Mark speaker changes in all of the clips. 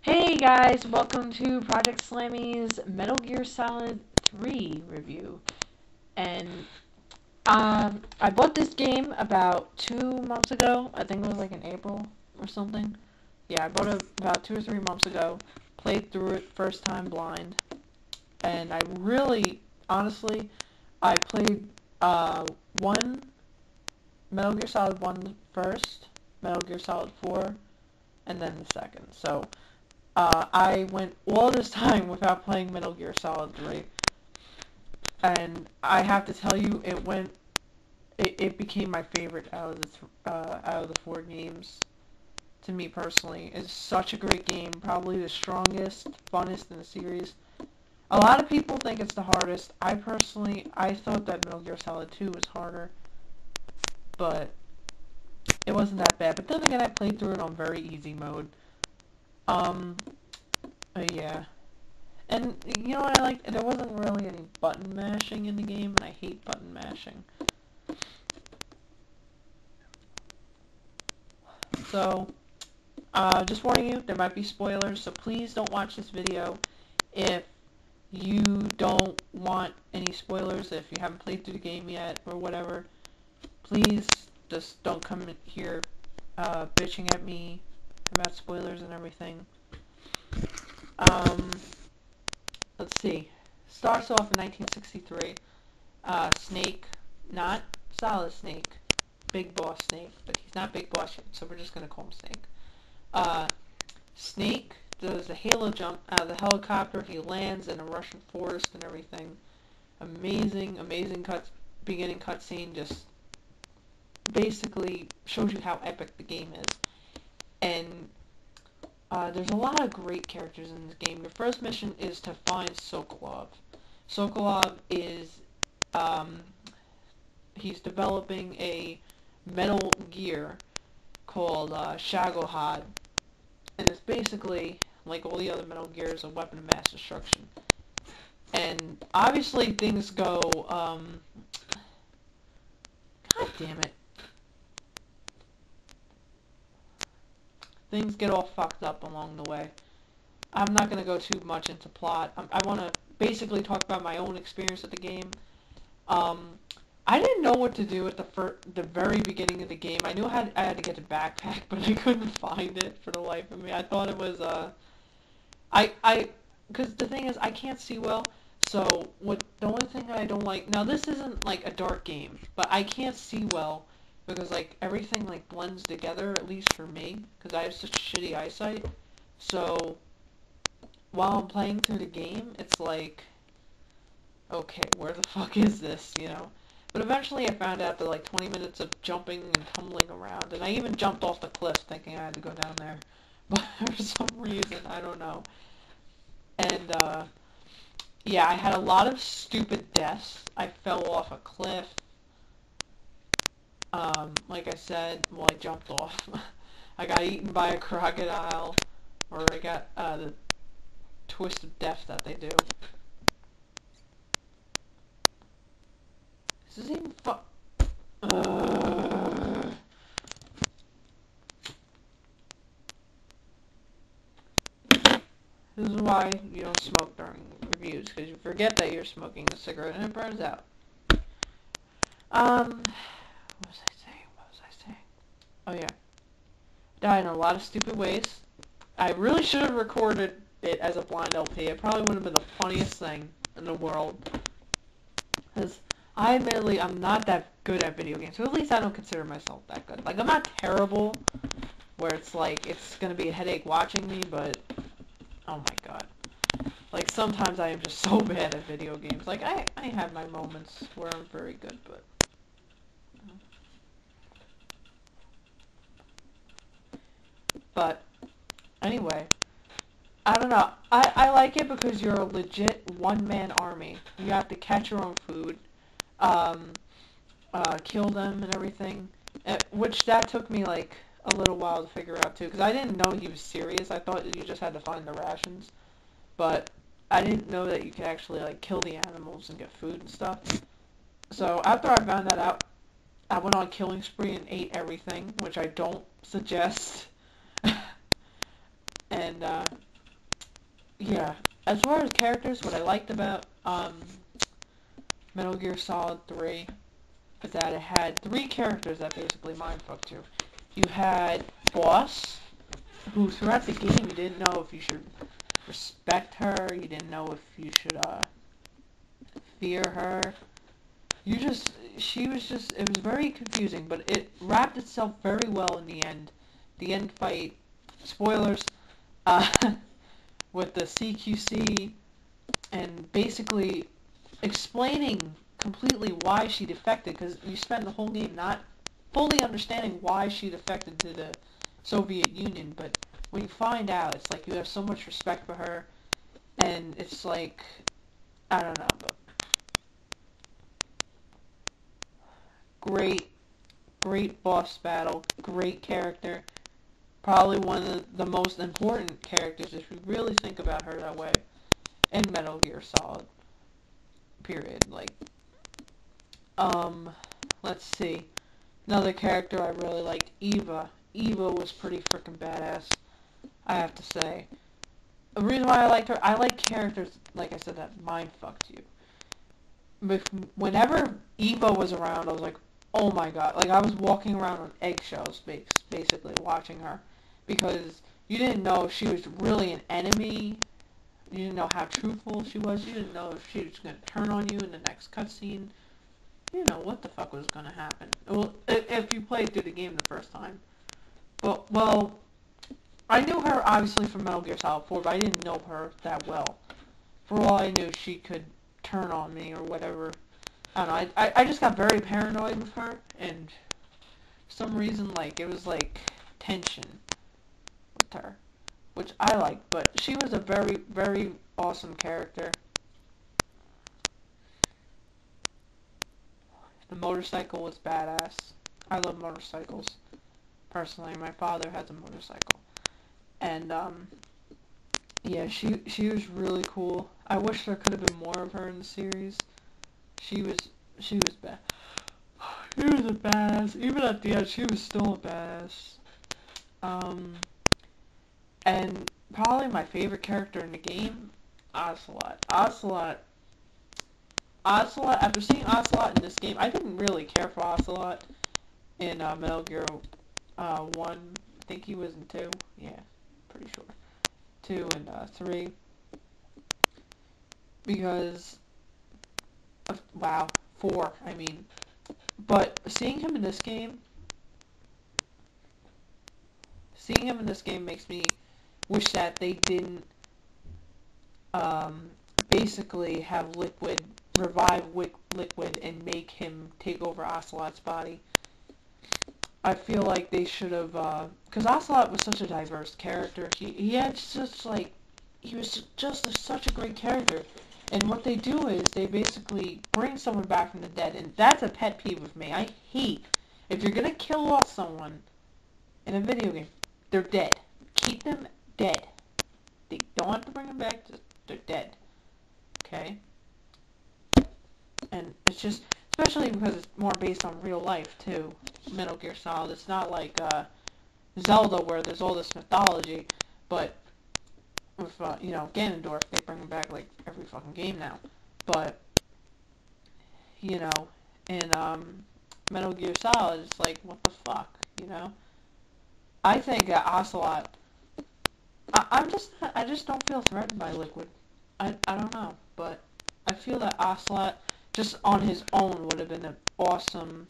Speaker 1: Hey guys, welcome to Project Slammy's Metal Gear Solid 3 review. And I bought this game about 2 months ago. I think it was like in April or something. Yeah, I bought it about 2 or 3 months ago. Played through it first time blind. And I really, honestly, I played one Metal Gear Solid 1 first, Metal Gear Solid 4, and then the second. So I went all this time without playing Metal Gear Solid 3, and I have to tell you, it became my favorite out of the four games. To me personally, it's such a great game, probably the strongest, funnest in the series. A lot of people think it's the hardest. I thought that Metal Gear Solid 2 was harder, but it wasn't that bad. But then again, I played through it on very easy mode. Um, yeah. And you know what I liked? There wasn't really any button mashing in the game, and I hate button mashing. So, just warning you, there might be spoilers, so please don't watch this video if you don't want any spoilers, if you haven't played through the game yet, or whatever. Please just don't come here bitching at me about spoilers and everything. Um, let's see. Starts off in 1963. Snake, not Solid Snake, Big Boss Snake, but he's not Big Boss yet, so we're just gonna call him Snake. Uh, Snake does a halo jump out of the helicopter. He lands in a Russian forest and everything. Amazing, amazing beginning cutscene. Just basically shows you how epic the game is. And there's a lot of great characters in this game. The first mission is to find Sokolov. Sokolov is um, he's developing a Metal Gear called Shagohod, and it's basically, like all the other Metal Gears, a weapon of mass destruction. And obviously things go, god damn it, things get all fucked up along the way. I'm not going to go too much into plot. I want to basically talk about my own experience with the game. Um, I didn't know what to do at the very beginning of the game. I knew I had to get a backpack, but I couldn't find it for the life of me. I thought it was because the thing is I can't see well. So the only thing I don't like now, this isn't like a dark game, but I can't see well because like everything like blends together, at least for me, because I have such shitty eyesight. So while I'm playing through the game, it's like, okay, where the fuck is this, you know? But eventually I found out that like 20 minutes of jumping and tumbling around, and I even jumped off the cliff thinking I had to go down there. But for some reason, I don't know. And, yeah, I had a lot of stupid deaths. I fell off a cliff. Like I said, well, I jumped off. I got eaten by a crocodile, or I got, the twisted death that they do. This is even This is why you don't smoke during reviews, because you forget that you're smoking a cigarette and it burns out. What was I saying? What was I saying? Oh yeah. Died in a lot of stupid ways. I really should have recorded it as a blind LP. It probably would have been the funniest thing in the world. Because I admittedly, I'm not that good at video games. So at least I don't consider myself that good. Like, I'm not terrible, where it's like, it's going to be a headache watching me, but, oh my god. Like, sometimes I am just so bad at video games. Like, I have my moments where I'm very good, but... But, anyway, I don't know. I like it because you're a legit one-man army. You have to catch your own food, um, kill them and everything. Which that took me like a little while to figure out too, because I didn't know he was serious. I thought you just had to find the rations, but I didn't know that you could actually like kill the animals and get food and stuff. So after I found that out, I went on a killing spree and ate everything, which I don't suggest. And yeah, as far as characters, what I liked about Metal Gear Solid 3 is that it had three characters that basically mindfucked you. You had Boss, who throughout the game you didn't know if you should respect her, you didn't know if you should fear her. She was just, it was very confusing, but it wrapped itself very well in the end. The end fight, spoilers, uh, with the CQC, and basically explaining completely why she defected, because you spend the whole game not fully understanding why she defected to the Soviet Union, but when you find out, it's like you have so much respect for her, and it's like, I don't know, but great, great boss battle, great character, probably one of the most important characters if you really think about her that way, in Metal Gear Solid, period. Like, let's see, another character I really liked, Eva. Eva was pretty freaking badass, I have to say. The reason why I liked her, I like characters, like I said, that mind fucked you. Whenever Eva was around, I was like, oh my god. Like, I was walking around on eggshells, basically, watching her. Because you didn't know if she was really an enemy. You didn't know how truthful she was. You didn't know if she was going to turn on you in the next cutscene. You didn't know what the fuck was going to happen. Well, if you played through the game the first time. But, well, I knew her, obviously, from Metal Gear Solid 4, but I didn't know her that well. For all I knew, she could turn on me or whatever. I don't know. I just got very paranoid with her, and for some reason, like, it was like tension with her, which I liked, but she was a very, very awesome character. The motorcycle was badass. I love motorcycles. Personally, my father has a motorcycle. And, yeah, she was really cool. I wish there could have been more of her in the series. She was, she was bad. She was a badass. Even at the end, she was still a badass. Um, and probably my favorite character in the game, Ocelot. Ocelot, after seeing Ocelot in this game, I didn't really care for Ocelot in Metal Gear 1. I think he was in 2. Yeah, pretty sure. 2 and 3. Because, wow, 4, I mean. But seeing him in this game makes me wish that they didn't um, basically have Liquid revive Liquid and make him take over Ocelot's body. I feel like they should have, because Ocelot was such a diverse character. He had such, like, he was just such a great character. And what they do is they basically bring someone back from the dead, and that's a pet peeve with me. I hate, if you're gonna kill off someone in a video game, they're dead. Keep them dead. They don't have to bring them back, just, they're dead. Okay? And it's just, especially because it's more based on real life, too. Metal Gear Solid. It's not like Zelda where there's all this mythology, but with, Ganondorf, they bring him back like every fucking game now. But, you know, in Metal Gear Solid, it's like, what the fuck, you know? I think that Ocelot, I just don't feel threatened by Liquid. I don't know, but I feel that Ocelot, just on his own, would have been an awesome,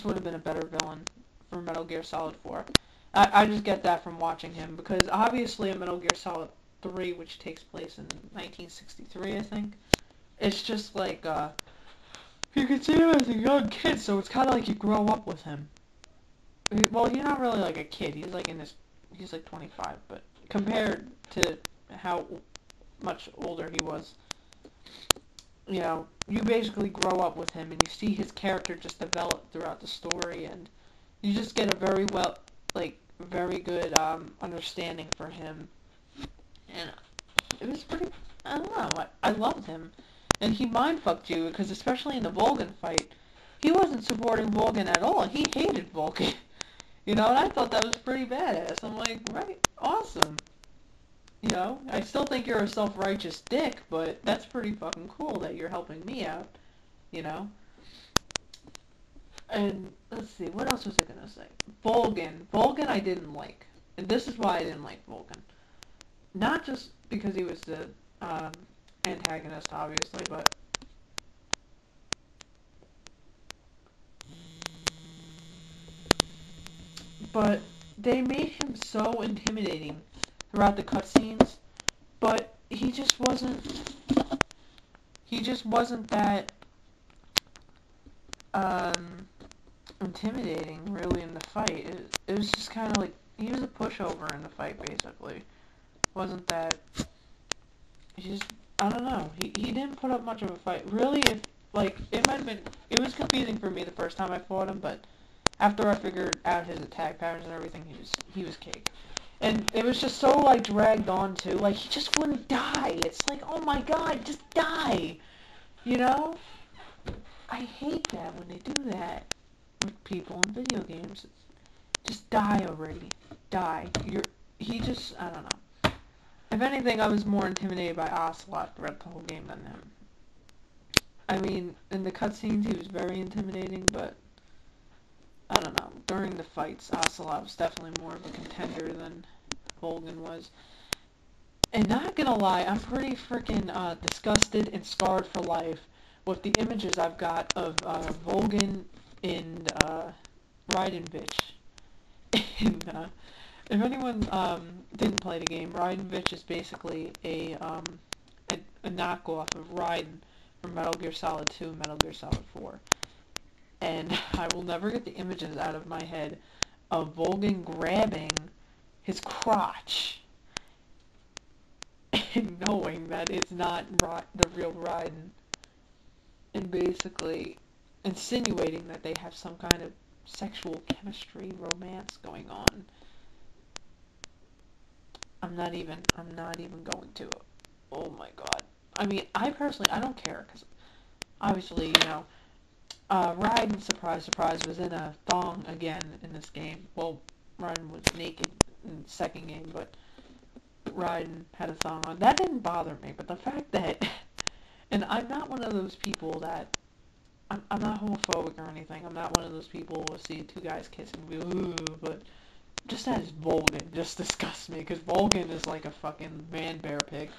Speaker 1: would have been a better villain for Metal Gear Solid 4. I just get that from watching him, because obviously in Metal Gear Solid 3, which takes place in 1963, I think, it's just like, you can see him as a young kid, so it's kind of like you grow up with him. Well, he's not really like a kid, he's like he's like 25, but compared to how much older he was, you basically grow up with him, and you see his character just develop throughout the story, and you just get a very good understanding for him, and it was pretty, I don't know, I loved him, and he mindfucked you, because especially in the Volgin fight, he wasn't supporting Volgin at all, he hated Volgin, You know, and I thought that was pretty badass. I'm like, right, awesome. You know, I still think you're a self-righteous dick, but that's pretty fucking cool that you're helping me out, you know? And let's see, what else was I gonna say? Volgin. Volgin I didn't like. And this is why I didn't like Volgin. Not just because he was the um, antagonist, obviously, but they made him so intimidating throughout the cutscenes, but he just wasn't that um, intimidating really in the fight. It was just kind of like he was a pushover in the fight basically. Wasn't that he just I don't know. He didn't put up much of a fight. Really, if like it might have been it was confusing for me the first time I fought him, but after I figured out his attack patterns and everything, he was cake. And it was just so like dragged on too. Like he just wouldn't die. It's like, oh my god, just die. You know? I hate that when they do that with people in video games. Just die already. Die. He just I don't know. If anything, I was more intimidated by Ocelot throughout the whole game than him. I mean, in the cutscenes he was very intimidating, but I don't know. During the fights, Ocelot was definitely more of a contender than Volgin was. And not gonna lie, I'm pretty freaking disgusted and scarred for life with the images I've got of Volgin and Raidenvich. And if anyone didn't play the game, Raidenvich is basically a knockoff of Raiden from Metal Gear Solid 2 and Metal Gear Solid 4. And I will never get the images out of my head of Volgin grabbing his crotch and knowing that it's not the real Raiden, and basically insinuating that they have some kind of sexual chemistry, romance going on. I'm not even going to. Oh my god. I mean, I personally, I don't care, because obviously, Raiden, surprise, surprise, was in a thong again in this game. Well, Raiden was naked in the second game, but Raiden had a thong on. That didn't bother me, but the fact that, and I'm not one of those people that, I'm not homophobic or anything. I'm not one of those people who will see two guys kissing and be, ooh, but just as Volgin just disgusts me, because Volgin is like a fucking man-bear pig.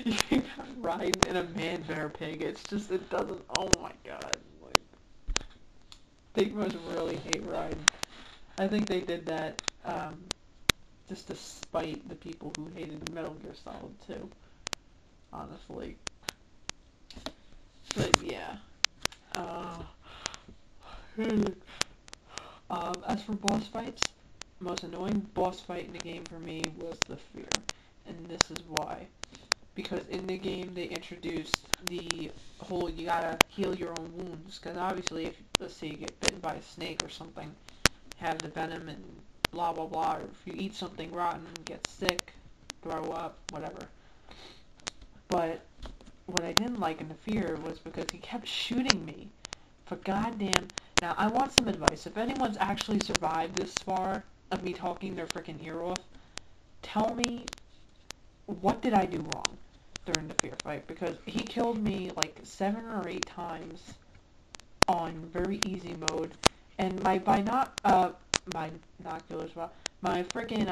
Speaker 1: You got Raiden and a man-bear pig. It's just, it doesn't, oh my god. Like, they must really hate Raiden. I think they did that, just to spite the people who hated Metal Gear Solid 2, honestly. But yeah. Uh, as for boss fights, most annoying boss fight in the game for me was the Fear. And this is why. Because in the game they introduced the whole you gotta heal your own wounds. Because obviously if, let's say you get bitten by a snake or something, have the venom and blah blah blah, or if you eat something rotten, get sick, throw up, whatever. But what I didn't like in the Fear was because he kept shooting me for goddamn. Now I want some advice. If anyone's actually survived this far of me talking their freaking ear off, tell me what did I do wrong during the Fear fight, because he killed me like 7 or 8 times on very easy mode, and my binoculars, well, my freaking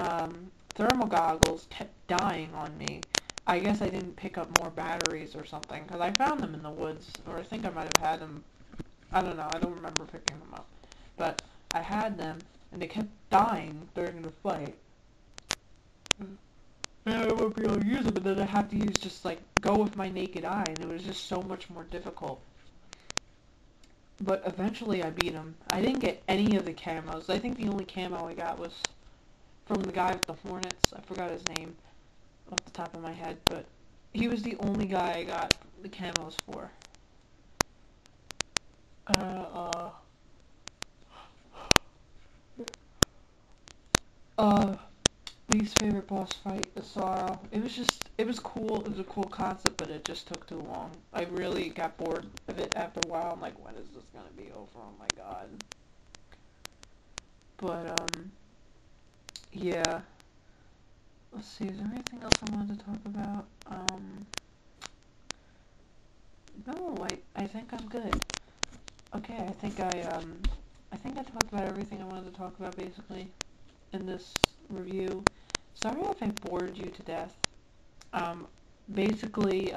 Speaker 1: thermal goggles kept dying on me. I guess I didn't pick up more batteries or something, because I found them in the woods, or I think I might have had them. I don't know, I don't remember picking them up. But I had them, and they kept dying during the fight. And I won't be able to use them, and then I have to use just, like, go with my naked eye, and it was just so much more difficult. But eventually I beat him. I didn't get any of the camos. I think the only camo I got was from the guy with the hornets. I forgot his name off the top of my head, but he was the only guy I got the camos for. Uh, uh, least favorite boss fight, the Sorrow. It was cool. It was a cool concept, but it just took too long. I really got bored of it after a while. I'm like, when is this gonna be over? Oh my god. But, yeah. Let's see, is there anything else I wanted to talk about? No, I think I'm good. Okay, I think I talked about everything I wanted to talk about, basically, in this review. Sorry if I bored you to death. Um, basically,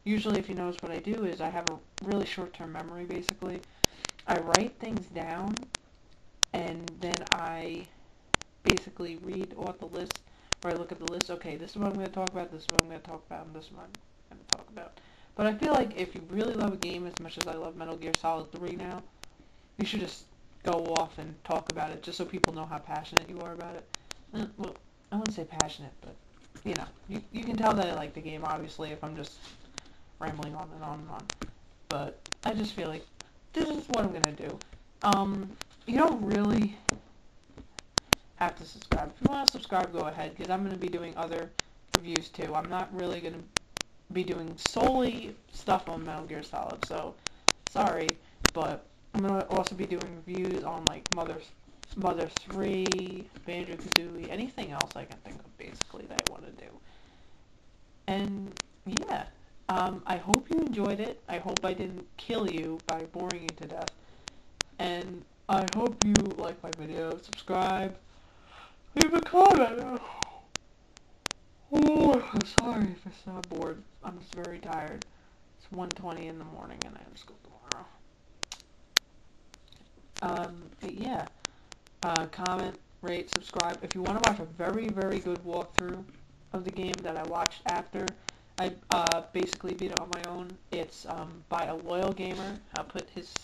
Speaker 1: usually if you notice what I do is I have a really short-term memory, basically. I write things down, and then I basically read off the list, or I look at the list, okay, this is what I'm going to talk about, this is what I'm going to talk about, and this is what I'm going to talk about. But I feel like if you really love a game as much as I love Metal Gear Solid 3 now, you should just go off and talk about it, just so people know how passionate you are about it. Well, I wouldn't say passionate, but, you know, you can tell that I like the game, obviously, if I'm just rambling on and on and on. But I just feel like this is what I'm going to do. You don't really have to subscribe. If you want to subscribe, go ahead, because I'm going to be doing other reviews too. I'm not really going to be doing solely stuff on Metal Gear Solid, so sorry, but I'm going to also be doing reviews on like Mother 3, Banjo-Kazooie, anything else I can think of basically that I want to do. And yeah, I hope you enjoyed it. I hope I didn't kill you by boring you to death. And I hope you like my video, subscribe, leave a comment. Oh, I'm sorry if I sound bored. I'm just very tired. It's 1:20 in the morning and I have school tomorrow. But yeah, comment, rate, subscribe. If you want to watch a very, very good walkthrough of the game that I watched after I basically beat it on my own, it's by a loyal gamer. I'll put his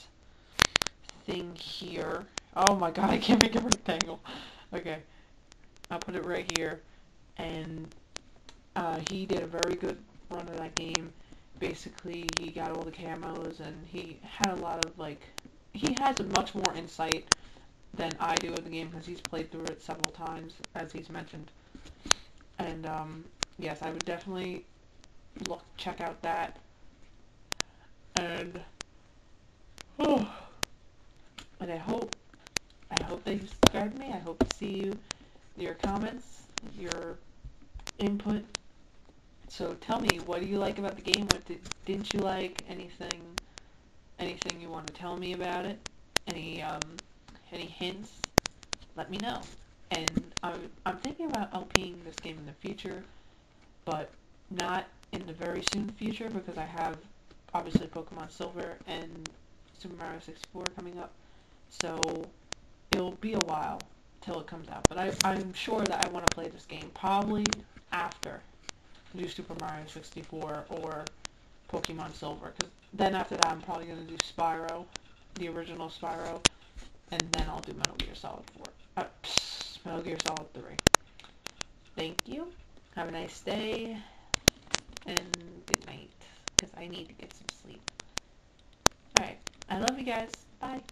Speaker 1: thing here. Oh my god, I can't make a rectangle. Okay, I'll put it right here. And he did a very good run of that game. Basically, he got all the camos, and he had a lot of, like, he has much more insight than I do of the game, because he's played through it several times, as he's mentioned. And, yes, I would definitely check out that. And, oh, and I hope that you subscribe to me. I hope to see your comments, your input. So tell me, what do you like about the game? What didn't you like? Anything you want to tell me about it? Any hints? Let me know. And I'm thinking about LPing this game in the future, but not in the very soon future, because I have obviously Pokemon Silver and Super Mario 64 coming up. So it'll be a while till it comes out. But I'm sure that I want to play this game probably after do Super Mario 64 or Pokemon Silver, because then after that I'm probably going to do Spyro, the original Spyro, and then I'll do Metal Gear Solid 4. Metal Gear Solid 3. Thank you. Have a nice day, and good night, because I need to get some sleep. Alright, I love you guys. Bye.